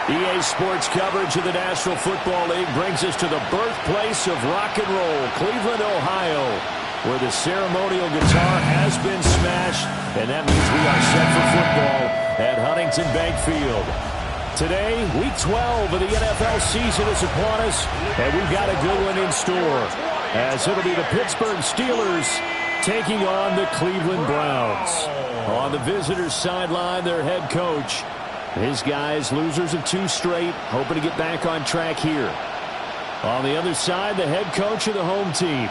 EA Sports coverage of the National Football League brings us to the birthplace of rock and roll, Cleveland, Ohio, where the ceremonial guitar has been smashed, and that means we are set for football at Huntington Bank Field. Today, Week 12 of the NFL season is upon us, and we've got a good one in store, as it'll be the Pittsburgh Steelers taking on the Cleveland Browns. On the visitors' sideline, their head coach. His guys, losers of 2 straight, hoping to get back on track here. On the other side, the head coach of the home team.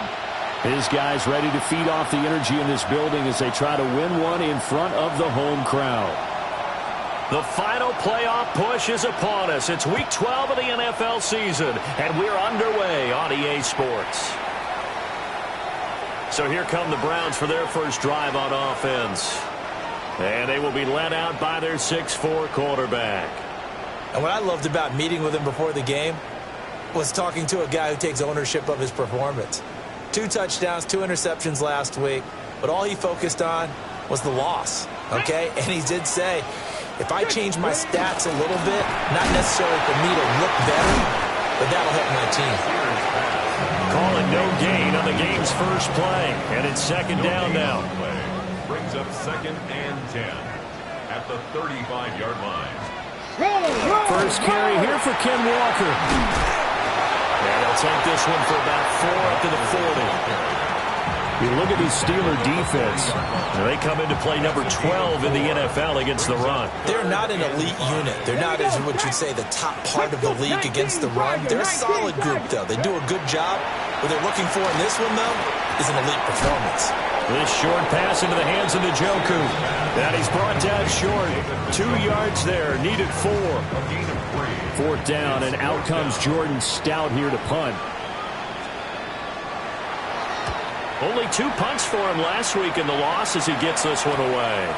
His guys ready to feed off the energy in this building as they try to win one in front of the home crowd. The final playoff push is upon us. It's Week 12 of the NFL season, and we're underway on EA Sports. So here come the Browns for their first drive on offense. And they will be led out by their 6'4" quarterback. And what I loved about meeting with him before the game was talking to a guy who takes ownership of his performance. 2 touchdowns, 2 interceptions last week, but all he focused on was the loss, okay? And he did say, if I change my stats a little bit, not necessarily for me to look better, but that'll help my team. Calling no gain on the game's first play, and it's second down now. Brings up 2nd and 10 at the 35-yard line. First carry here for Ken Walker. And they'll take this one for about 4 up to the 40. You look at the Steeler defense. They come into play number 12 in the NFL against the run. They're not an elite unit. They're not, as what you'd say, the top part of the league against the run. They're a solid group, though. They do a good job. What they're looking for in this one, though, is an elite performance. This short pass into the hands of Njoku. And he's brought down short. 2 yards there. Needed 4. 4th down, and out comes Jordan Stout here to punt. Only 2 punts for him last week in the loss as he gets this one away.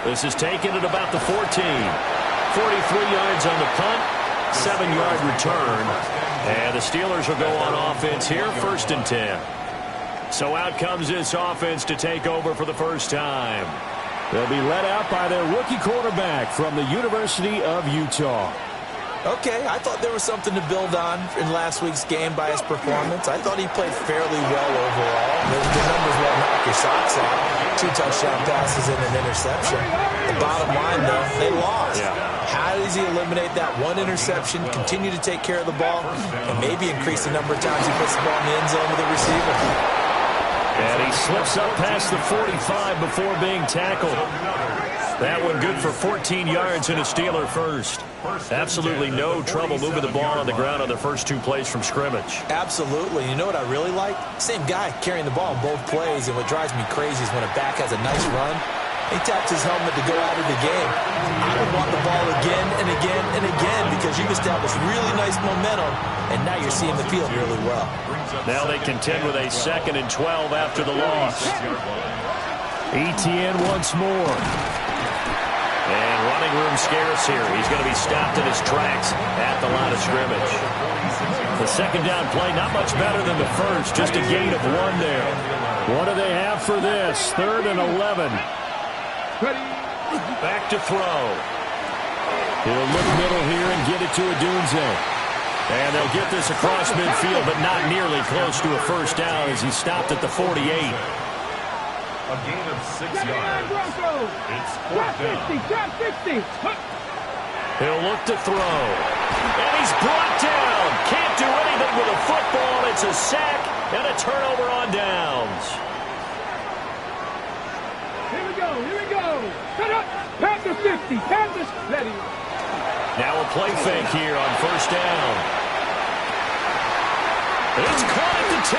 This is taken at about the 14. 43 yards on the punt. 7-yard return. And the Steelers will go on offense here, 1st and 10. So out comes this offense to take over for the first time. They'll be led out by their rookie quarterback from the University of Utah. Okay, I thought there was something to build on in last week's game by his performance. I thought he played fairly well overall. The numbers won't knock your socks off. 2 touchdown passes and an interception. The bottom line, though, they lost. Yeah. How does he eliminate that 1 interception, continue to take care of the ball, and maybe increase the number of times he puts the ball in the end zone with the receiver? And he slips up past the 45 before being tackled. That one good for 14 yards and a Steeler first. Absolutely no trouble moving the ball on the ground on the first 2 plays from scrimmage. Absolutely. You know what I really like? Same guy carrying the ball in both plays, and what drives me crazy is when a back has a nice run, he taps his helmet to go out of the game. I would want the ball again and again and again because you've established really nice momentum, and now you're seeing the field really well. Now they contend with a 2nd and 12 after the loss. ETN once more. And running room scarce here. He's going to be stopped in his tracks at the line of scrimmage. The 2nd down play, not much better than the first. Just a gain of 1 there. What do they have for this? 3rd and 11. Back to throw. He'll look middle here and get it to Odunze. And they'll get this across midfield, but not nearly close to a first down as he stopped at the 48. A gain of 6 yards. It's 4th down. He'll look to throw. And he's brought down. Can't do anything with a football. It's a sack and a turnover on downs. Here we go. Set up. Pass the 50. Pass the ready. Now a play fake here on 1st down. It's caught at the 10.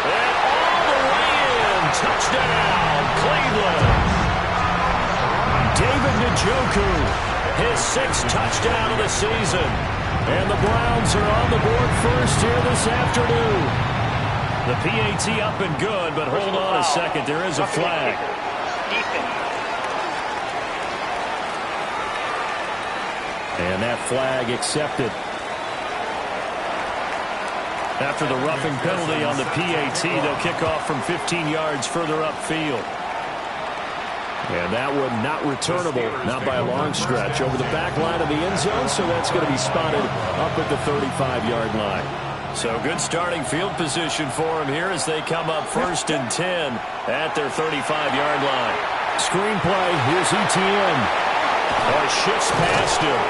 And all the way in. Touchdown, Cleveland. David Njoku, his 6th touchdown of the season. And the Browns are on the board first here this afternoon. The PAT up and good, but hold on a second. There is a flag. And that flag accepted. After the roughing penalty on the PAT, they'll kick off from 15 yards further upfield. And that one not returnable, not by a long stretch, over the back line of the end zone, so that's going to be spotted up at the 35-yard line. So good starting field position for him here as they come up 1st and 10 at their 35-yard line. Screenplay, here's ETN. Oh, shifts past him.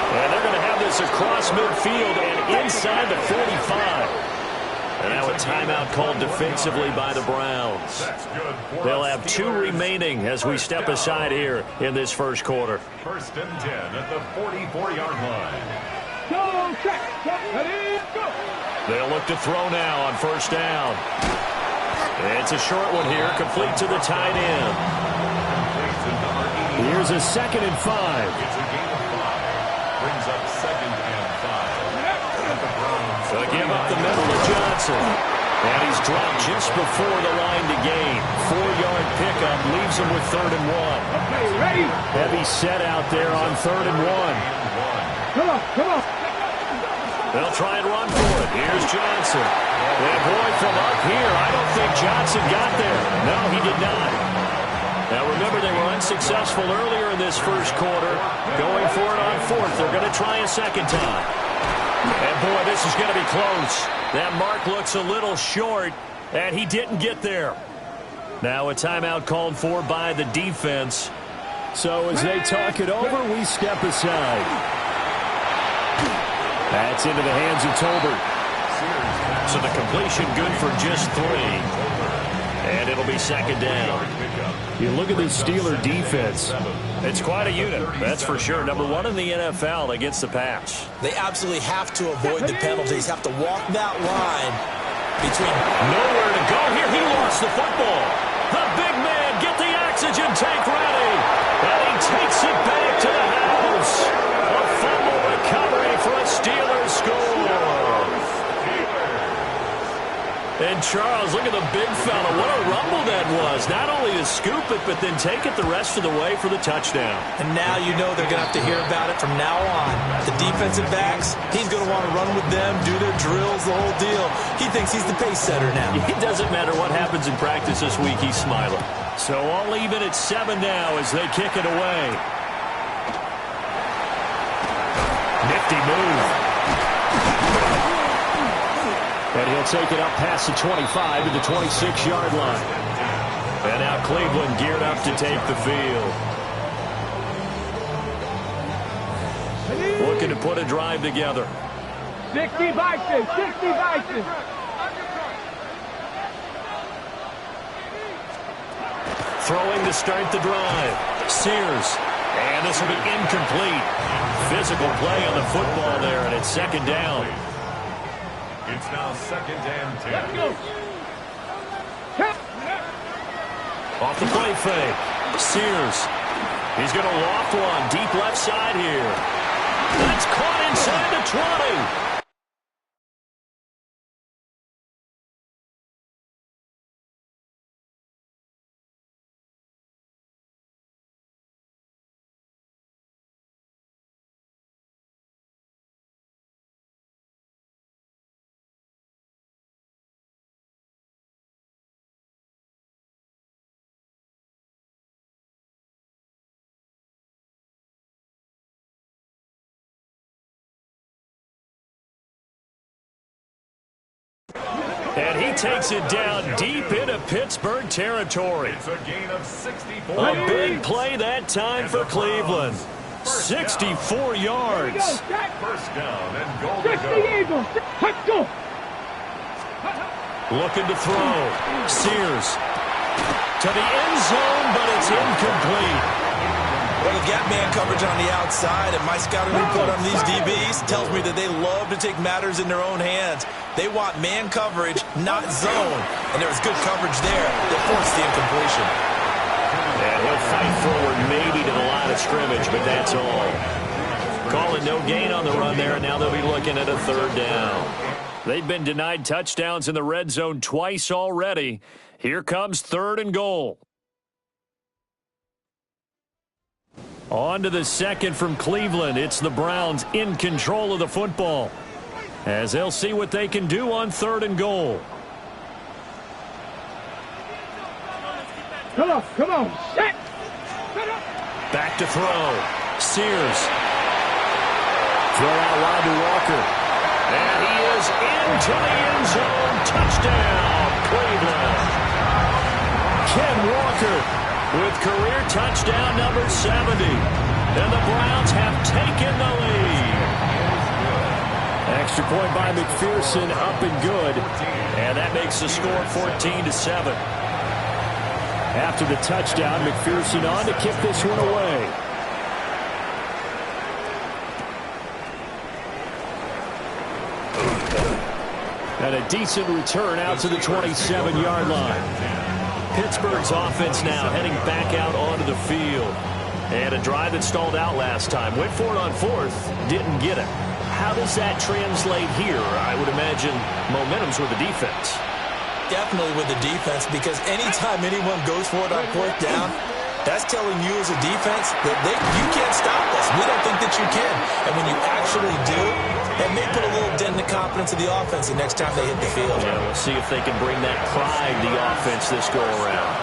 And they're going to have this across midfield and inside the 45. And now a timeout called defensively by the Browns. They'll have 2 remaining as we step aside here in this first quarter. 1st and 10 at the 44-yard line. Go, check. Ready, go. They'll look to throw now on 1st down. It's a short one here, complete to the tight end. Here's a 2nd and 5. It's a gain of 5. Brings up 2nd and 5. At the Browns. They'll give up the middle to Johnson. And he's dropped just before the line to gain. 4-yard pickup leaves him with 3rd and 1. Okay, ready. Heavy set out there on 3rd and 1. Come on, come on. They'll try and run for it. Here's Johnson. And boy, from up here, I don't think Johnson got there. No, he did not. Now remember, they were unsuccessful earlier in this first quarter. Going for it on 4th. They're going to try a second time. And boy, this is going to be close. That mark looks a little short, and he didn't get there. Now a timeout called for by the defense. So as they talk it over, we step aside. That's into the hands of Tolbert. So the completion good for just 3. And it'll be 2nd down. You look at this Steeler defense. It's quite a unit, that's for sure. Number 1 in the NFL against the pass. They absolutely have to avoid the penalties, have to walk that line between. Nowhere to go here. He lost the football. The big man, get the oxygen tank ready. And he takes it back to the house. A fumble recovery for a Steelers score. And Charles, look at the big fella. What a rumble that was. Not only to scoop it, but then take it the rest of the way for the touchdown. And now you know they're going to have to hear about it from now on. The defensive backs, he's going to want to run with them, do their drills, the whole deal. He thinks he's the pace setter now. It doesn't matter what happens in practice this week, he's smiling. So all even at 7 now as they kick it away. Nifty move. And he'll take it up past the 25 to the 26-yard line. And now Cleveland geared up to take the field. Looking to put a drive together. 60 Vikings, 60 Vikings. Throwing to start the drive. Sears. And this will be incomplete. Physical play on the football there, and it's 2nd down. It's now 2nd and 10. Let's go. Off the play fake. Sears. He's going to loft one deep left side here. That's caught inside the 20. And he takes it down deep into Pittsburgh territory. It's a gain of 64 A yards. big play that time for Cleveland. 64 yards. 1st down and goal to 60 go. Eagles. Let's go. Looking to throw. Sears. To the end zone, but it's incomplete. Well, they've got man coverage on the outside, and my scouting report on these DBs tells me that they love to take matters in their own hands. They want man coverage, not zone. And there was good coverage there that forced the incompletion. And he'll fight forward maybe to the line of scrimmage, but that's all. Calling no gain on the run there, and now they'll be looking at a 3rd down. They've been denied touchdowns in the red zone twice already. Here comes 3rd and goal. On to the 2nd from Cleveland. It's the Browns in control of the football, as they'll see what they can do on 3rd and goal. Come on, set. Back to throw. Sears. Throw out wide to Walker. And he is into the end zone. Touchdown, Cleveland. Ken Walker with career touchdown number 70. And the Browns have taken the lead. Extra point by McPherson, up and good. And that makes the score 14-7. After the touchdown, McPherson on to kick this one away. And a decent return out to the 27-yard line. Pittsburgh's offense now heading back out onto the field. And a drive that stalled out last time. Went for it on fourth, didn't get it. How does that translate here? I would imagine momentum's with the defense. Definitely with the defense, because anytime anyone goes for it on fourth down, that's telling you as a defense that you can't stop us. We don't think that you can. And when you actually do, that may put a little dent in the confidence of the offense the next time they hit the field. Yeah, we'll see if they can bring that pride to the offense this go-around.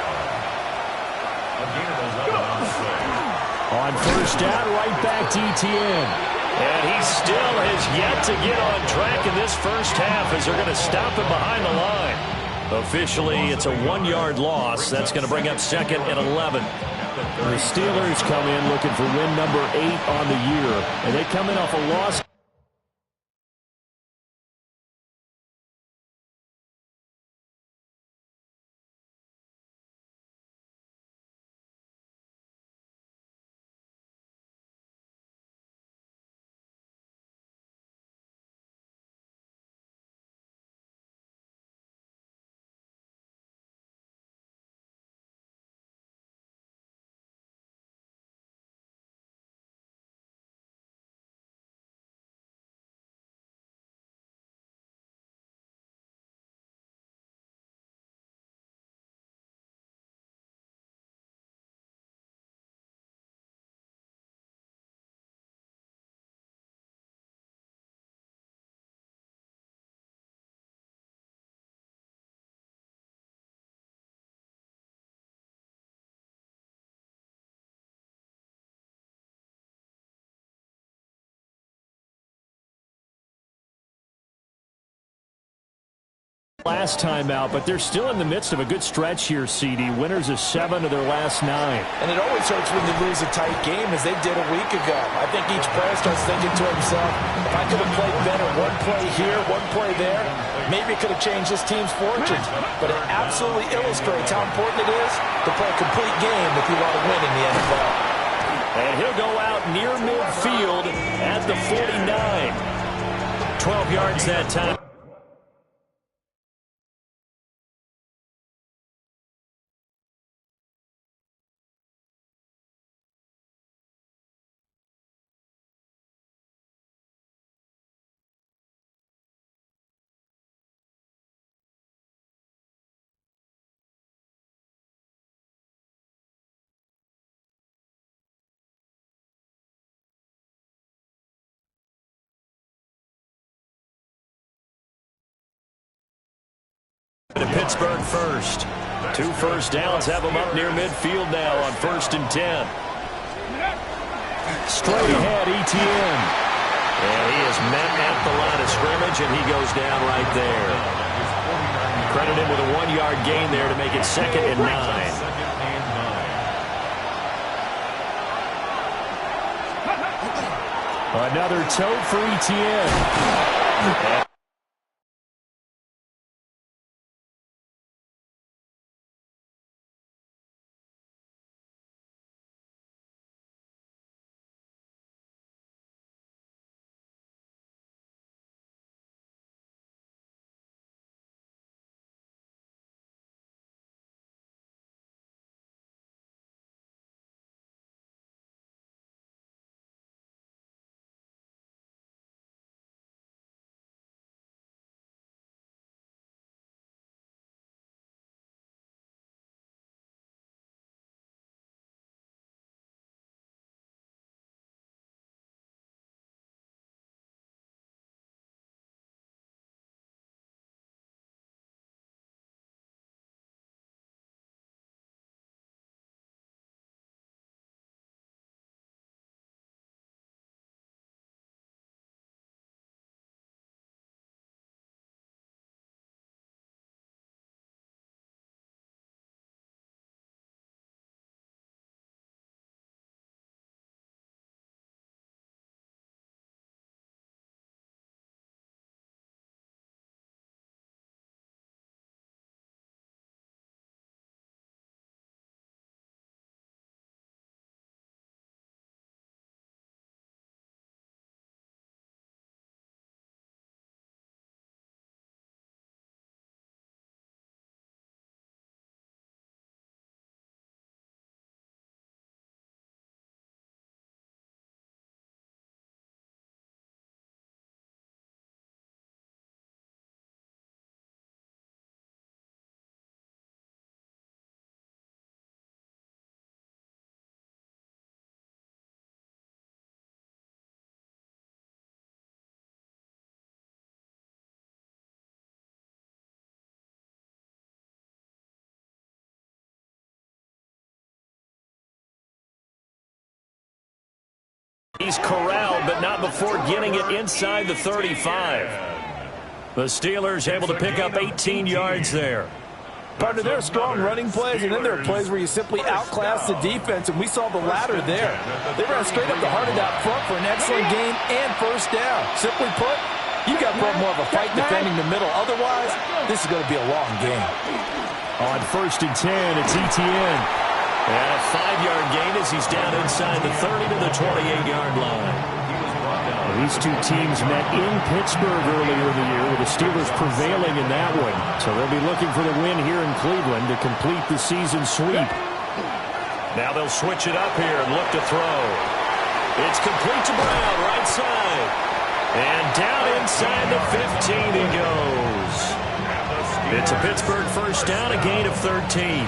On first down, right back to ETN. And he still has yet to get on track in this first half as they're going to stop him behind the line. Officially, it's a 1-yard loss. That's going to bring up second and 11. The Steelers come in looking for win number 8 on the year. And they come in off a loss. Last time out, but they're still in the midst of a good stretch here, CD. Winners of 7 of their last 9. And it always hurts when you lose a tight game, as they did a week ago. I think each player starts thinking to himself, if I could have played better one play here, one play there, maybe it could have changed this team's fortunes. But it absolutely illustrates how important it is to play a complete game if you want to win in the NFL. And he'll go out near midfield at the 49. 12 yards that time. To Pittsburgh first. 2 first downs have them up near midfield now on 1st and 10. Straight ahead, ETN. And he is met at the line of scrimmage, and he goes down right there. Credit him with a 1-yard gain there to make it 2nd and 9. Another tote for ETN. He's corralled, but not before getting it inside the 35. The Steelers able to pick up 18 yards there. Partner, there are strong running plays, and then there are plays where you simply outclass the defense, and we saw the latter there. They ran straight up the heart of that front for an excellent gain and first down. Simply put, you got to put more of a fight defending the middle. Otherwise, this is going to be a long game. On 1st and 10, it's Etienne. And a 5-yard gain as he's down inside the 30 to the 28-yard line. These two teams met in Pittsburgh earlier in the year, with the Steelers prevailing in that one. So they'll be looking for the win here in Cleveland to complete the season sweep. Now they'll switch it up here and look to throw. It's complete to Brown, right side. And down inside the 15 he goes. It's a Pittsburgh first down, a gain of 13.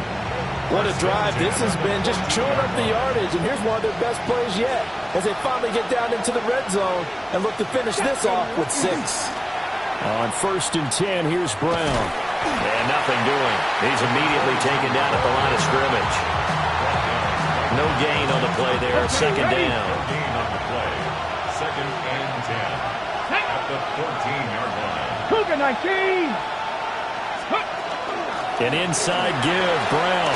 What a drive this has been, just chewing up the yardage, and here's one of their best plays yet as they finally get down into the red zone and look to finish this off with 6. On 1st and 10, here's Brown. And nothing doing. He's immediately taken down at the line of scrimmage. No gain on the play there, second down. Gain on the play. 2nd and 10 at the 14-yard line. Cougar 19. An inside give, Brown.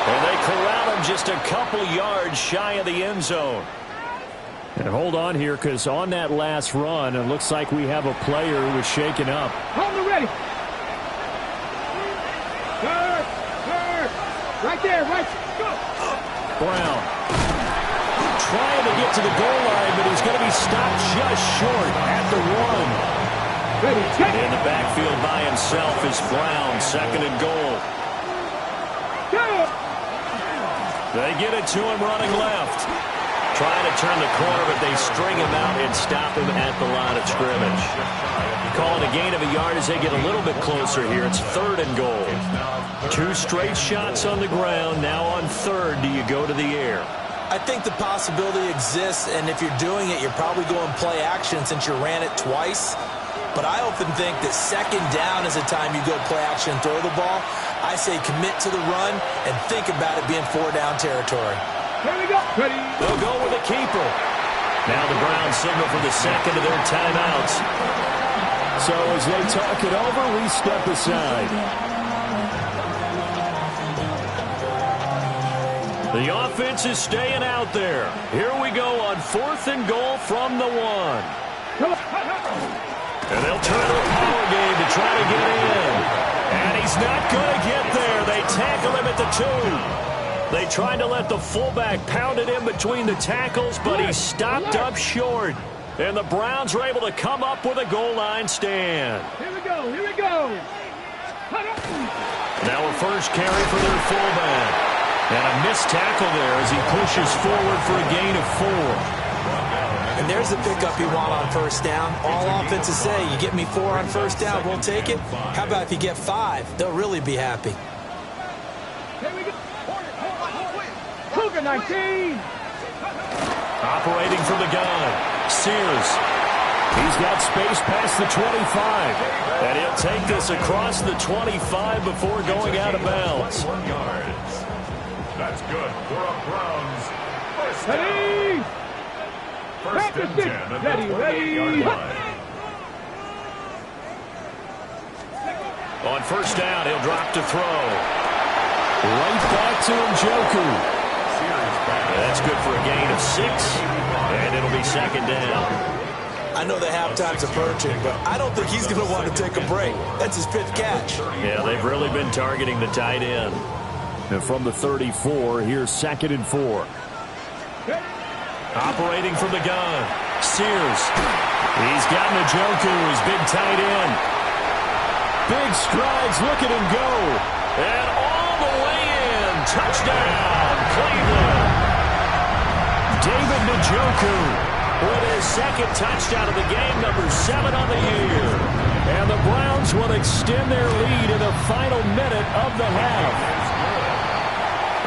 And they corral him just a couple yards shy of the end zone. And hold on here, because on that last run, it looks like we have a player who was shaken up. Hold it ready. Third. Right there, right. Go. Brown trying to get to the goal line, but he's going to be stopped just short at the 1. In the backfield by himself is Brown, 2nd and goal. They get it to him running left. Trying to turn the corner, but they string him out and stop him at the line of scrimmage. Calling a gain of a yard as they get a little bit closer here. It's 3rd and goal. 2 straight shots on the ground. Now on 3rd, do you go to the air? I think the possibility exists, and if you're doing it, you're probably going play action since you ran it twice. But I often think that 2nd down is the time you go play action and throw the ball. I say commit to the run and think about it being 4-down territory. Here we go. Ready. They'll go with the keeper. Now the Browns signal for the second of their timeouts. So as they talk it over, we step aside. The offense is staying out there. Here we go on 4th and goal from the 1. And they'll turn to a power game to try to get in. And he's not going to get there. They tackle him at the 2. They tried to let the fullback pound it in between the tackles, but he stopped up short. And the Browns were able to come up with a goal line stand. Here we go. Here we go. Now a first carry for their fullback. And a missed tackle there as he pushes forward for a gain of 4. And there's the pickup you want on first down. All offenses say, you get me 4 on first down, we'll take it. How about if you get 5? They'll really be happy. Here we go. Cougar 19. Operating from the gun, Sears. He's got space past the 25. And he'll take this across the 25 before going out of bounds. 1 yard. That's good for a Browns first down. Ready. First and 10 at the 28-yard line. On first down, he'll drop to throw. Right back to Njoku. That's good for a gain of 6. And it'll be 2nd down. I know the halftime's approaching, but I don't think he's going to want to take a break. That's his 5th catch. Yeah, they've really been targeting the tight end. And from the 34, here's 2nd and 4. Operating from the gun, Sears. He's got Njoku, his big tight end. Big strides, look at him go. And all the way in. Touchdown, Cleveland. David Njoku with his 2nd touchdown of the game, number 7 on the year. And the Browns will extend their lead in the final minute of the half.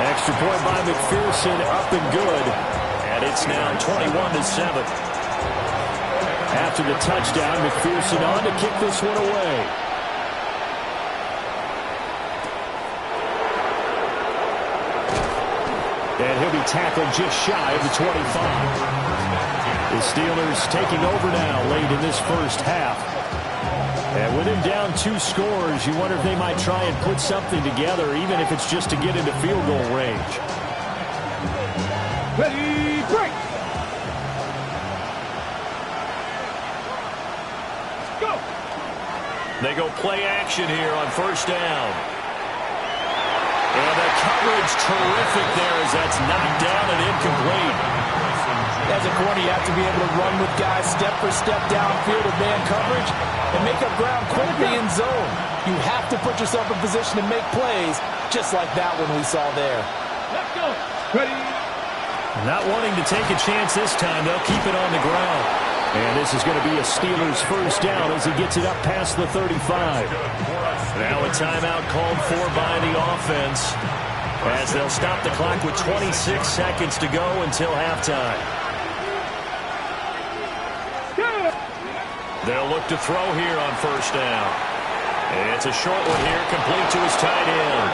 Extra point by McPherson, up and good. And it's now 21-7. After the touchdown, McPherson on to kick this one away. And he'll be tackle just shy of the 25. The Steelers taking over now late in this first half. And with him down 2 scores, you wonder if they might try and put something together, even if it's just to get into field goal range. Ready, break. Go. They go play action here on first down. And the coverage terrific there as that's knocked down and incomplete. As a corner, you have to be able to run with guys step for step downfield of man coverage and make up ground quickly in zone. You have to put yourself in position to make plays, just like that one we saw there. Let's go. Ready. Not wanting to take a chance this time, they'll keep it on the ground. And this is going to be a Steelers first down as he gets it up past the 35. Now a timeout called for by the offense as they'll stop the clock with 26 seconds to go until halftime. They'll look to throw here on first down. And it's a short one here, complete to his tight end.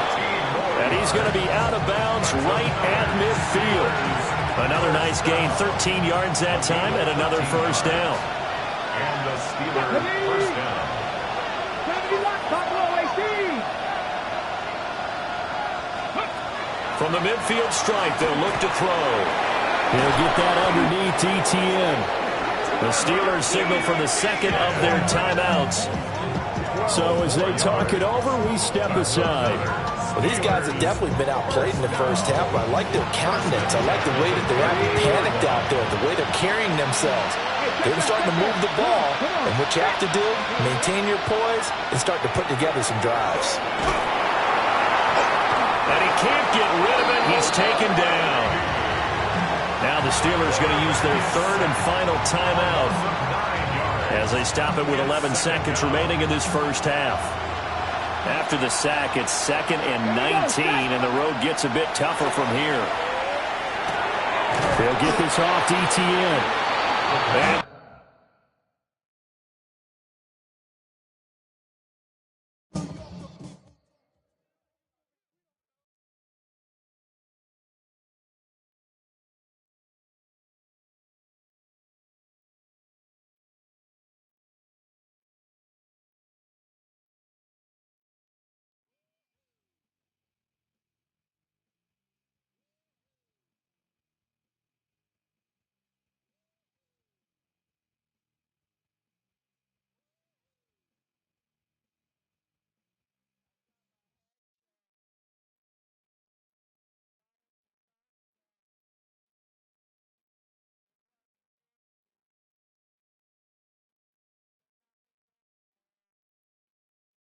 And he's going to be out of bounds right at midfield. Another nice gain, 13 yards that time, and another first down. And the Steelers first down. From the midfield stripe, they'll look to throw. He'll get that underneath ETN. The Steelers signal for the second of their timeouts. So as they talk it over, we step aside. Well, these guys have definitely been outplayed in the first half, but I like their countenance. I like the way that they're acting panicked out there, the way they're carrying themselves. They're starting to move the ball, and what you have to do, maintain your poise and start to put together some drives. And he can't get rid of it. He's taken down. Now the Steelers going to use their third and final timeout as they stop it with 11 seconds remaining in this first half. After the sack, it's 2nd and 19, and the road gets a bit tougher from here. They'll get this off to ETN. And